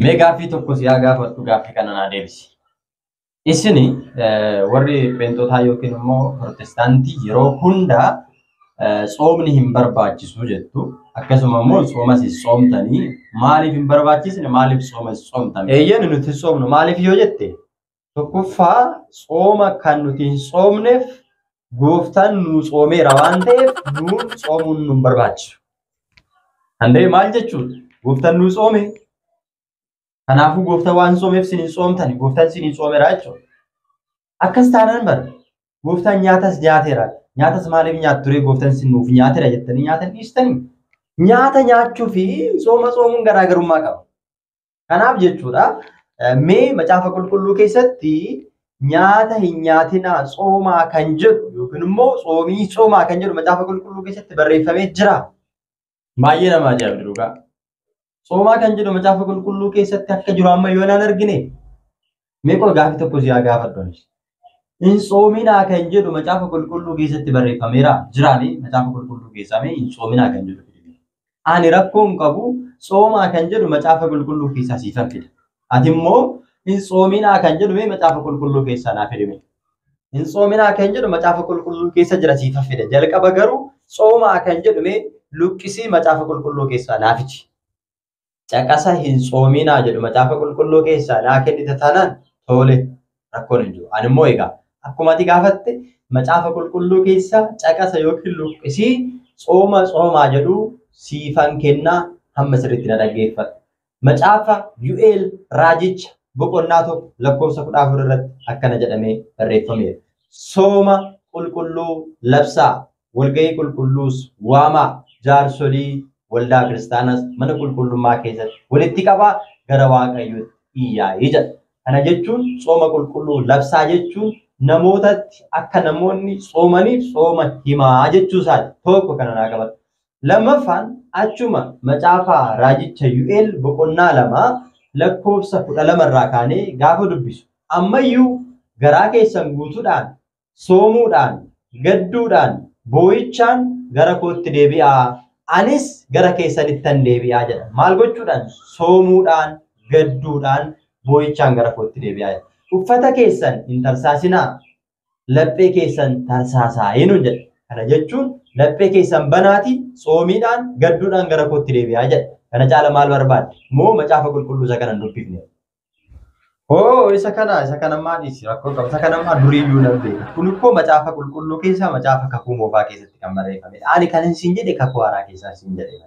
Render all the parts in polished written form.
Mee gaaffii tokko si haa gaafadhu gaaffii kana naa deebisi. Isini warri Pheenxotaa yookiin immoo Pirotestaantii yeroo hundaa soomni hin barbaachisu jettu. Akkasuma immoo sooma si soomtanii maaliif hin barbaachisne maaliif sooma si soomtan? Eeyyeen nuti soomnu maaliif yoo jette tokkoffaa sooma kan nuti hin soomneef gooftaan nu soomeera waan ta'eef nuun soomuun nu barbaachisu. Handee maal jechuudha? Gooftaan nu soome. Kanaafuu gooftaan waan soomeef sin hin soomtani. Gooftaan sin hin soomeera jechuudha. Akkas taanaan bara gooftaan nyaatas nyaateera. Nyaatas maaliif nyaattu ture gooftaan sin nuuf nyaateera jettanii nyaata dhiistanii. Nyaata nyaachuu fi sooma soomuun garaagarummaa qaba. Kanaaf jechuudha mee macaafa qulqulluu keessatti nyaata hin nyaatinaa soomaa kan jedhu yookiin immoo soomii soomaa kan jedhu macaafa qulqulluu keessatti barreeffamee jira. Baay'ee nama ajaa'iba dhugaa. Soomaa kan jedhu macaafa qulqulluu keessatti akka jiru amma yoo naan argine mee qol gaaffii tokko si haa gaafadhu. Hin soominaa kan jedhu macaafa qulqulluu keessatti barreeffameera jiraanii macaafa qulqulluu keessaa mee hin soominaa kan jedhu. Ani rakkoon qabu soomaa kan jedhu macaafa qulqulluu keessaa siifan fida. Ati immoo hin soominaa kan jedhu mee macaafa qulqulluu keessaa naaf fidime. Hin soominaa kan jedhu macaafa qulqulluu keessa jira siifan fida. Jalqaba garuu soomaa kan jedhu mee luqqisii macaafa qulqulluu keessaa naaf fidi. Caqasa hin soominaa jedhu macaafa qulqulluu keessaa naa kennite taanaan tole rakkoon hin jiru. Ani immoo egaa akkuma ati gaafatte macaafa qulqulluu keessaa caqasa yookiin luqqisii soomaa jedhu siifan kennaa hamma sirriitti na dhaggeeffadhu. Macaafa Yu'eel Raajicha boqonnaa tokko lakkoofsa 14 irratti akkana jedhamee barreeffameera. Sooma qulqulluu labsaa, walgahii qulqulluus waamaa, jaarsolii waldaa kiristaanas mana qulqullummaa keessatti walitti qabaa gara waaqayyootti iyyaa'ee jedha. Kana jechuun sooma qulqulluu labsaa jechuun namootatti akka namoonni soomaniif sooma himaa jechuusaati. Tokko kana naa qabata. Lammaffaan achuma macaafa raajicha Yu'eel boqonnaa 2 lakkoofsa 12 irraa kaanee gaafa dubbisu ammayyuu garaa keessan guutuudhaan soomuudhaan gadduudhaan boo'ichaan gara kootti deebi'aa anis gara keessanittan deebi'aa jedha. Maal gochuudhaan? Soomuudhaan gadduudhaan boo'ichaan gara kootti deebi'aa jedha. Uffata keessan hin tarsaasinaa laphee keessan tarsaasaa jedha. Kana jechuun laphee keessan banaati soomiidhaan gadduudhaan gara kootti deebi'aa jedha. Kana caala maal barbaadde? Moo macaafa qulqulluu isa kana dubbifne. Isa kana maaliif rakkoo qaba? Isa kana maa duriiyyuu nan beeka. Kun immoo macaafa qulqulluu keessaa macaafa kakuu moofaa keessatti kan barreeffamedha. Ani kan isin jedhe kakuu haaraa keessaa isin jedhe.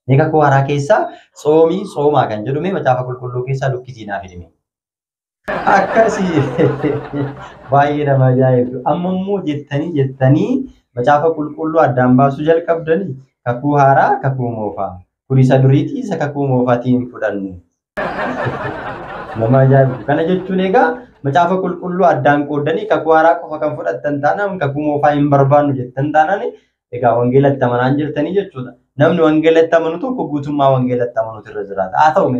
Mee kakuu haaraa keessaa soomaa kan jedhu mee macaafa qulqulluu keessaa luqqisii naaf fidime. Akkasii baay'ee nama ajaa'ibu. Amma immoo jettanii macaafa qulqulluu addaan baasuu jalqabdanii kakuu haaraa kakuu moofaa. Kun isa duriitii isa kakuu moofaatiin fudhannu. Nama ajaa'ibu. Kana jechuun egaa macaafa qulqulluu addaan qoodanii kakuu haaraa qofa kan fudhattan taanaan kakuu moofaa hin barbaannu jettan taanaan egaa wangeelatti amanaan jirtanii jechuudha. Namni wangeelatti amanu tokko guutummaa wangeelatti amanuutu irra jiraata. Haa ta'u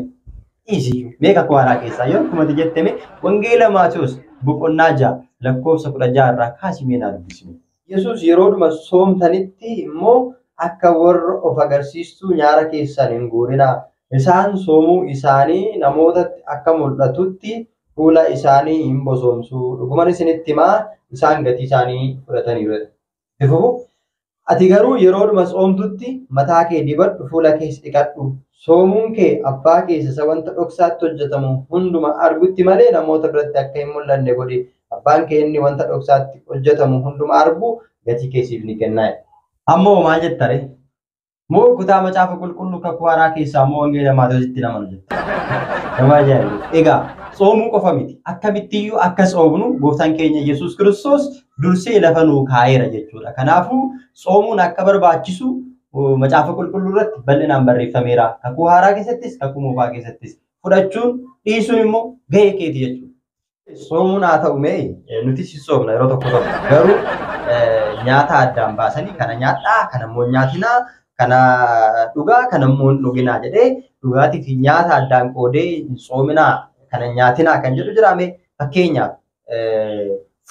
mee kakuu haaraa keessaa yoo akkuma jetteme wangeela Maatiyos boqonnaa 6 lakkoofsa 16 irraa kaasimee naa dubbisne. Yesuus yeroodhuma soomtanitti immoo akka warra of agarsiistuu nyaara keessan hin guurinaa. Isaan soomuu isaanii namootatti akka mul'atutti fuula isaanii hin bosoomsuu. Dhuguman isinitti himaa isaan gatii isaanii fudhataniiru. Ati garuu yeroodhuma soomtutti mataa kee dibadhu fuula kees dhiqadhu. Soomuun kee abbaa keessa wanta dhoksaatti hojjetamu hunduma argutti malee namoota biratti akka hin mul'anne godhi. Abbaan kee inni wanta dhoksaatti hojjetamu hunduma argu gatii keessiif ni kennaa. Ammoo maal jettare? Moo kutaa macaafa qulqulluu kakuu haaraa keessaa moo wangeela Maatiyositti namanu jetta? Nama ajaa'ibu. Egaa soomuu qofa miti. Akkamittiyyuu akka soomnu gooftaan keenya Yesuus Kiristoos dursee lafa nuu kaa'eera jechuudha. Kanaafuu soomuun akka barbaachisu macaafa qulqulluu irratti bal'inaan barreeffameera. Kakuu haaraa keessattis kakuu moofaa keessattis fudhachuun dhiisuun immoo gahee keeti jechuudha. Soomuun haa ta'u mee nuti si soomna yeroo tokko garuu nyaata addaan baasanii kana nyaadhaa kana immoo nyaatinaa kana dhugaa kana immoo dhuginaa jedhee dhugaatii fi nyaata addaan qoodee soominaa kana nyaatinaa kan jedhu jiraame. Fakkeenyaaf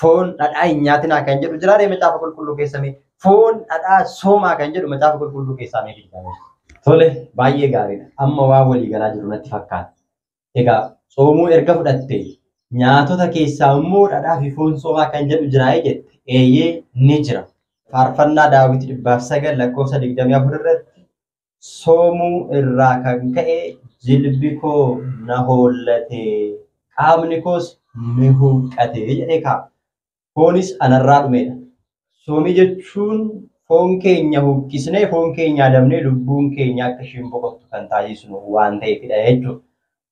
foon dhadhaa hin nyaatinaa kan jedhu jiraare macaafa qulqulluu keessame. Foon dhadhaa soomaa kan jedhu macaafa qulqulluu keessaa mee fidame. Tole baay'ee gaariidha. Amma waa walii galaa jiru natti fakkaata. Egaa soomuu erga fudhatte nyaatota keessaa immoo dhadhaa fi foon soomaa kan jedhu jira jette. Eeyyee ni jira. Faarfannaa Daawit 9 lakkoofsa 24 irratti soomuu irraa kan ka'e jilbi koo na hollate qaamni koos ni huqqate jedhee kaa'a. Foonis anarraa dhumedha. Soomii jechuun foon keenya huqqisnee foon keenya adamnee lubbuun keenya akka isheen boqottu kan taasisnu waan ta'eefidha jechuudha.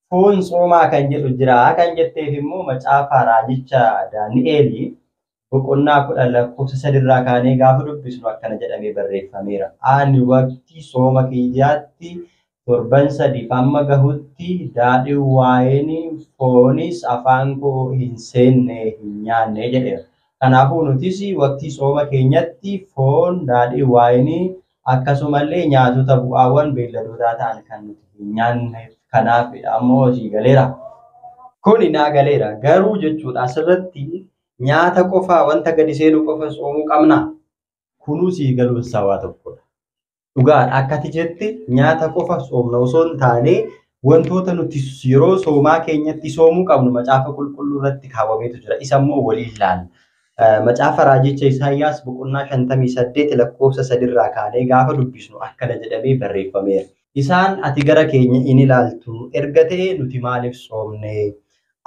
Foon soomaa kan jedhu jira kan jetteef immoo macaafa raajicha Daani'eel boqonnaa 10 lakkoofsa 3 irraa kaanee gaafa dubbisnu akkana jedhamee barreeffameera. Ani waqtii sooma kiyyaatti torban 3 hamma gahutti daadhii waayinii foonis afaan koo hin seenne hin nyaanne jedheera. Kanaafuu nutis waqtii sooma keenyatti foon daadhii waayinii akkasumallee nyaatota bu'aawwan beelladootaa ta'an kan nuti hin nyaanne kanaaf ammoo hojii galeera. Kuni naa galeera garuu jechuudha asirratti nyaata qofaa wanta gadi seenu qofa soomuu qabna. Kunuus galuun sawaa tokkodha. Dhugaadha akkati jetti nyaata qofa soomna osoo hin taane wantoota nuti yeroo soomaa keenyatti soomuu qabnu macaafa qulqulluu irratti kaawwameetu jira. Isa immoo waliin ilaalla. Macaafa raajicha Isaayyaas boqonnaa 58 lakkoofsa 3 irraa kaanee gaafa dubbisnu akkana jedhamee barreeffameera. Isaan ati gara keenya in ilaaltu erga ta'e nuti maaliif soomne?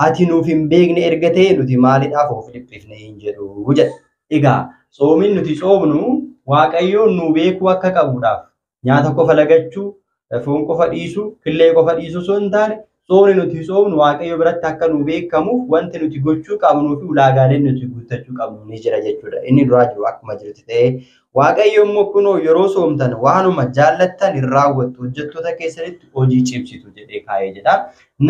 Ati nuuf hin beekne erga ta'e nuti maaliidhaaf of dhiphifne hin jedhu jedha. Egaa soomiin nuti soomnu Waaqayyoon nu beekuu akka qabuudhaaf nyaata qofa lagachuu, foon qofa dhiisuu, killee qofa dhiisuu osoo hin taane soomni nuti soomnu Waaqayyo biratti akka nu beekamuuf wanti nuti gochuu qabnuu fi ulaagaaleen nuti guuttachuu qabnu ni jira jechuudha. Inni duraa jiru akkuma jirutti ta'ee Waaqayyo immoo kunoo yeroo soomtan waanuma jaallattan hin raawwattu hojjettoota keessanitti hojii cimsitu jedhee kaa'ee jedha.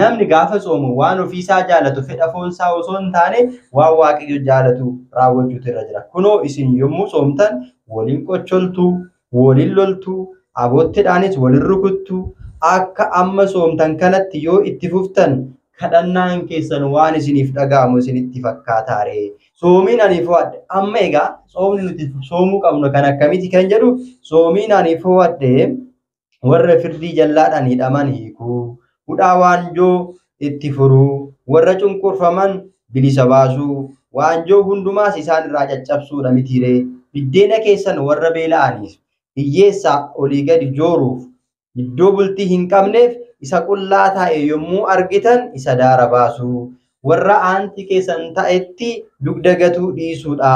Namni gaafa soomu waan ofiisaa jaallatu fedha foonsaa osoo hin taane waan Waaqayyo jaallatu raawwachuutu irra jira. Kunoo isin yommuu soomtan waliin qocholtuu, waliin loltuu, aboottiidhaanis waliin rukuttuu akka amma soomtan kanatti yoo itti fuftan kadhannaan keessan waan isiniif dhaga'amu isinitti fakkaataare. Soomiin ani fo'adhe amma egaa soomni nuti soomuu qabnu kan akkamitti kan jedhu soomiin ani fo'adhe warra firdii jallaadhaan hidhaman hiikuu, hudhaa waanjoo itti furuu, warra cunqurfaman bilisa baasuu, waanjoo hundumaas isaan irraa caccabsuudha mitiiree. Biddeena keessan warra beela'aniif hiyyeessaa olii gadi jooruuf iddoo bultii hin qabneef isa qullaa taa'e yommuu argitan isa daara baasuu. Warra aanti keessan ta'etti dugda gatuu dhiisuudha.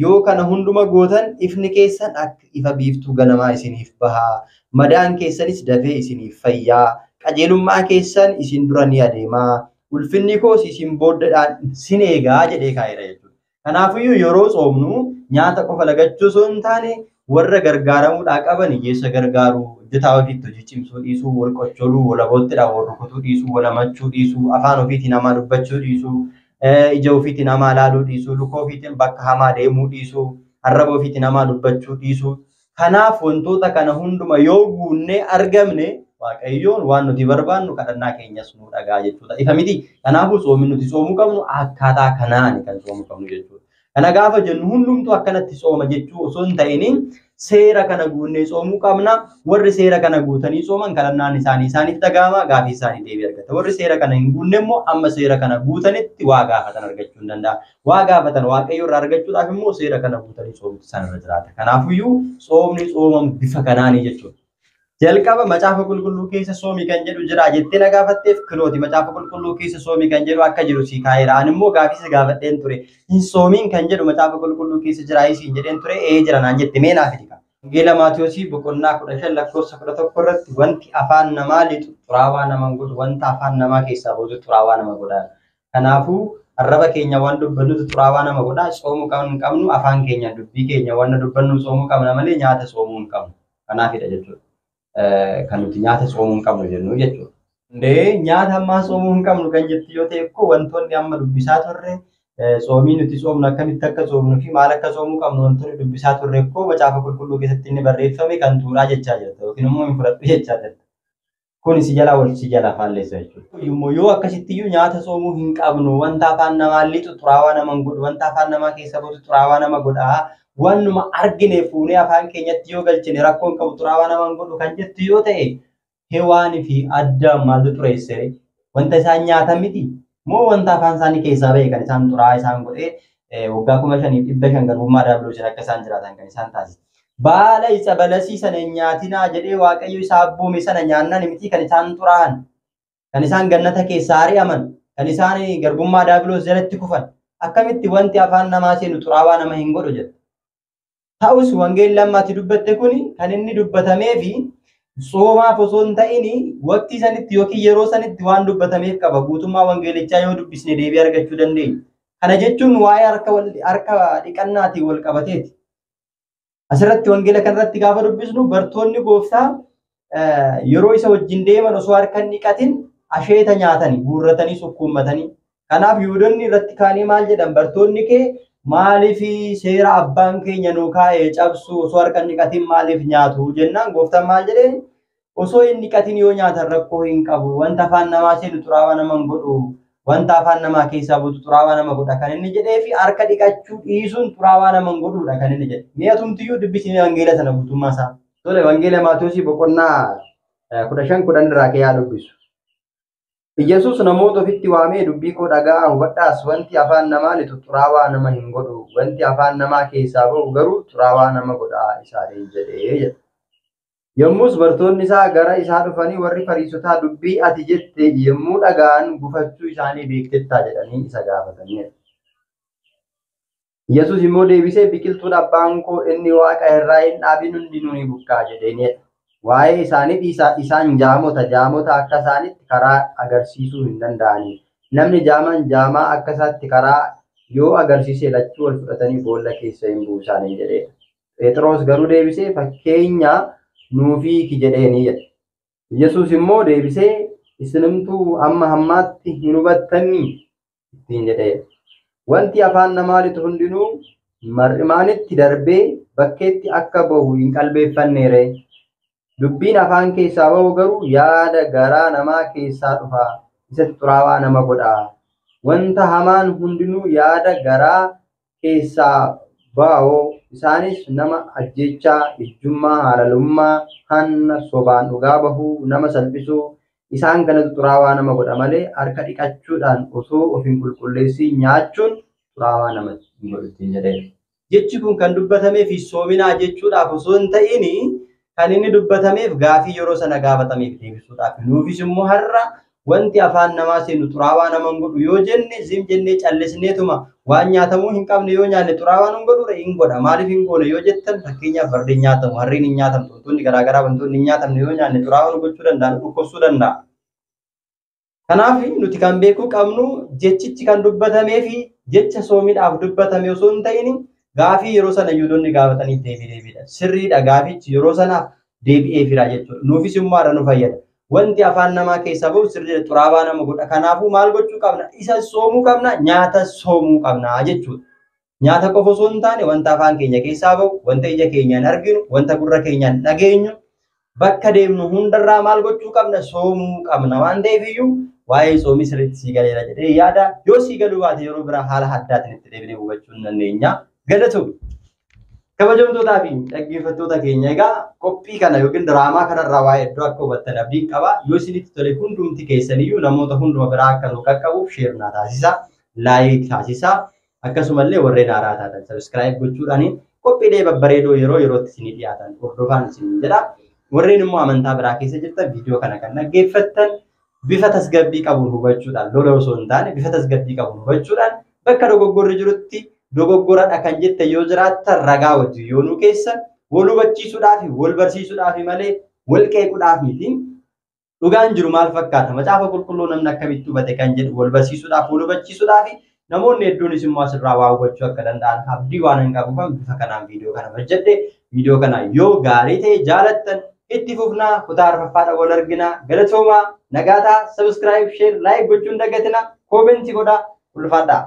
Yoo kana hunduma gootan ifni keessan akka ifa biiftuu ganamaa isiniif bahaa. Madaan keessanis dafee isiniif fayyaa. Qajeelummaa keessan isin dura ni adeemaa. Ulfinni koos isin booddadhaan sin eegaa jedhee kaa'eera jechuudha. Kanaafuu yeroo soomnu nyaata qofa lagachuu osoo hin taane warra gargaaramuudhaa qaban hiyyeessa gargaaruu, hojjetaa ofiitti hojii cimsuu dhiisuu, wal qocholuu, wal aboottiidhaan wal rukutuu dhiisuu, wal hamachuu dhiisuu, afaan ofiitiin namaa dubbachuu dhiisuu, ija ofiitiin namaa ilaaluu dhiisuu, luka ofiitiin bakka hamaa deemuu dhiisuu, arraba ofiitiin namaa dubbachuu dhiisuu. Kanaaf wantoota kana hunduma yoo guunnee argamne Waaqayyoon waan nuti barbaannu kadhannaa keenyas nu dhagaa jechuudha. Ifa miti. Kanaafuu soomin nuti soomuu qabnu akkaataa kanaan kan soomuu qabnu jechuudha. Kana gaafa jennu hundumtuu akkanatti sooma jechuu osoo hin ta'in seera kana guunnee soomuu qabna. Warri seera kana guutanii sooman kadhannaan isaaniif dhaga'ama, gaafii isaanii deebii argata. Warri seera kana hin guunne immoo amma seera kana guutanitti waa gaafatan argachuu hin danda'a. Waa gaafatan Waaqayyo irraa argachuudhaaf immoo seera kana guutanii soomuu isaanirra jiraata. Kanaafiyyuu soomni soomamu bifa kanaanii jechuudha. Jalqaba macaafa qulqulluu keessa soomii kan jedhu jira jettee na gaafatteef kinooti macaafa qulqulluu keessa soomii kan jedhu akka jiru si kaa'eera. Ani immoo gaafii gaafadheen ture. Hin soomiin kan jedhu macaafa qulqulluu keessa jira isiin jedheen ture jira naan jette mee naaf hidhika. Wangeela Maatiyoosi boqonnaa 15 lakkoofsa 11 irratti wanti afaan namaa lixu xuraawaa nama godhu wanta afaan namaa keessaa boodu xuraawaa nama godha. Kanaafuu arraba keenya waan dubbannutu xuraawaa nama godha. Soomuu kan qabnu afaan keenya dubbii keenya waan dubbannu soomuu qabna malee nyaata soomuu hin qabnu. Kanaafidha jechuudha. Kan nuti nyaata soomuu hin qabnu jennu jechuudha. Nyaata ammaa soomuu hin qabnu kan jettu yoo ta'e wantoonni amma dubbisaa turre soomii nuti soomnu akkamitti akka soomnuu fi maal akka soomuu qabnu wantoonni dubbisaa turre macaafa qulqulluu keessatti inni barreeffame kan tuuraa jechaa jirta yookiin immoo hin fudhadhu jechaa jirta. Kun si jala wal si jala faalleessa jechuudha. Yoo akkasittiyyuu nyaata soomuu hin qabnu wanta afaan namaa lixu xuraawaa nama godhu wanta afaan namaa keessa buutu xuraawaa nama godhaa. Wannuma argine fuunee afaan keenyatti yoo galchine rakkoon qabu xuraawaa nama godhu kan jettu yoo ta'e Hewaanii fi Addaam maaltu xureesse? wanta isaan nyaatan miti moo wanta afaan isaanii keessaa ba'e kan isaan xuraa isaan godhee waggaa 5,500 garbummaa diiyaabiloosiin akka isaan jiraatan kan isaan taasise. Baala isa balasii sana hin nyaatinaa jedhee Waaqayyo isa abboome sana nyaannan miti kan isaan xuraa'an, kan isaan gannata keessaa ari'aman, kan isaan garbummaa diiyaabiloos jalatti kufan. Akkamitti wanti afaan namaa seenu xuraawaa nama hin godhu jedha. Ta'us wangeelli lammaatti dubbatte kuni kan inni dubbatamee fi soomaaf osoo hin ta'in waqtii sanitti yookiin yeroo sanitti waan dubbatameef qaba. Guutummaa wangeelichaa yoo dubbisne deebii argachuu dandeenya. Kana jechuun waa'ee harka dhiqannaatiin wal qabateeti. Asirratti wangeela kanarratti gaafa dubbisnu bartoonni gooftaa yeroo isa wajjin deeman osoo harka hin dhiqatin asheeta nyaatanii guurratanii sukkuummatanii. Kanaaf Yihuudoonni irratti kaanii maal jedhan bartoonni kee maaliif seera abbaan keenya nuu kaa'ee cabsu osoo harka hin dhiqatin maaliif nyaatu jennaan gooftaan maal jedheen osoo hin dhiqatin yoo nyaatan rakkoo hin qabu wanta afaan namaa seenu xuraawaa nama hin godhu wanta afaan namaa keessaa butu xuraawaa nama godha kan inni jedhee fi harka dhiqachuu dhiisuun xuraawaa nama hin godhudha kan inni jedhe. Mi'a tumtiyyuu dubbisnee wangeela sana guutummaa isaa. Tole wangeela Maatiyoosi boqonnaa 15 irraa kee yaa dubbisu. Yesus namoota ofitti waamee dubbii koo dhaga'aa hubadhaas wanti afaan namaa litu xuraawaa nama hin godhu wanti afaan namaa keessaa ba'u garuu xuraawaa nama godhaa isaanii jedhee jedha. Yommus bartoonni isaa gara isaa dhufanii warri Fariisotaa dubbii ati jette yommuu dhaga'an gufachuu isaanii beektettaa jedhanii isa gaafataniidha. Yesus immoo deebisee biqiltuun abbaan koo inni waaqa irraa hin dhaabin hundinuu ni buqqaa jedheenidha. Waa'ee isaanii isaan jaamota akka isaanitti karaa agarsiisuu hin danda'anii. Namni jaamaa akka isaatti karaa yoo agarsiise lachuu wal fudhatanii boolla keessa hin buusaanii jedhee. Phexros garuu deebisee fakkeenya nuufiiki jedheeni jedhe. Yesus immoo deebisee isinimtuu amma hammaatti hin hubattanii ittiin jedhee. Wanti afaan namaa litu hundinuu mar'imaanitti darbee bakkeetti akka bahu hin qalbeeffanneere. Dubbiin afaan keessaa bahu garuu yaada garaa namaa keessaa dhufa isatti xuraawaa nama godha. Wanta hamaan hundinuu yaada garaa keessaa bahu isaanis nama ajjechaa, ijjummaa, halalummaa, hanna, sobaan dhugaa bahuu, nama salphisuu isaan kanatu xuraawaa nama godha malee harka dhiqachuudhaan osoo of hin qulqulleessin nyaachuun xuraawaa nama hin godhu jedhee. Jechi kun kan dubbatameef soominaa jechuudhaaf osoo hin ta'in kan inni dubbatameef gaafii yeroo sana gaafatameef deebisuudhaaf. Nuufis immoo har'a wanti afaan namaa seenu xuraawaa nama hin godhu yoo jenne zim jennee callisneetuma waan nyaatamuu hin qabne yoo nyaanne xuraawaa hin godhu hin godha. Maaliif hin goone yoo jettan fakkeenyaaf fardeen nyaatamu, harreen hin nyaatamtu, wantoonni garaagaraa wantoonni hin nyaatamne yoo nyaanne xuraawaa nu gochuu danda'an dhukkubsuu danda'a. Kanaaf nuti kan beekuu qabnu jechichi kan dubbatamee fi jecha soomiidhaaf dubbatame osoo hin ta'in gaafii yeroo sana Yihuudoonni gaafataniif deebiidha. Sirriidha gaafichi yeroo sanaaf deebi'eefira jechuudha. Nuufis immoo haadha nu fayyada. Wanti afaan namaa keessaa bahu sirriidha xuraawaa nama godha. Kanaafuu maal gochuu qabna? Isa soomuu qabna, nyaata soomuu qabna jechuudha. Nyaata qofa osoo hin taane wanta afaan keenya keessaa bahu, wanta ija keenyaan arginu, wanta gurra keenyaan dhageenyu, bakka deemnu hundarraa maal gochuu qabna? Soomuu qabna waan ta'eefiyyuu waa'ee soomii sirriitti sii galeera jedhee yaada. Yoo sii galuu baate yeroo biraa haala addaatiin itti deebinee hubachuu hin dandeenya. Galatoomii. Kabajamtootaa fi dhaggeeffattoota keenya egaa qophii kana yookiin diraamaa kanarraa waa'ee iddoo akka hubattan abdii qaba. Yoo isinitti tole hundumti keessaniyyuu namoota hunduma biraa akka nu qaqqabuuf sheer naa taasisaa, laayik taasisaa. Akkasumallee warreen haaraa taatan sabiskiraayib gochuudhaan qophiilee babbareedoo yeroo yerootti isinii dhiyaatan hordofaan isin jedha. Warreen immoo amantaa biraa keessa jirtan viidiyoo kana kan dhaggeeffattan bifa tasgabbii qabuun hubachuudhaan lola osoo hin taane bifa tasgabbii qabuun hubachuudhaan bakka dogoggorri jirutti dogoggoradha kan jette yoo jiraattan ragaa wajjin yoo nu keessa wal hubachiisuudhaaf wal barsiisuudhaaf malee wal qeequudhaaf miti. Dhugaan jiru maal fakkaata? Macaafa qulqulluu namni akkamitti hubate kan jedhu wal barsiisuudhaaf wal hubachiisuudhaaf namoonni hedduunis immoo asirraa waa hubachuu akka danda'an abdii waan hin qabuufan bifa kanaan viidiyoo kana hojjedhe. Viidiyoo kana yoo gaarii ta'e jaalattan itti fufnaa kutaa arfaffaadha wal arginaa. Galatoomaa nagaataa sabiskiraayib sheer laayik gochuun dagatina koomentii godhaa ulfaadhaa.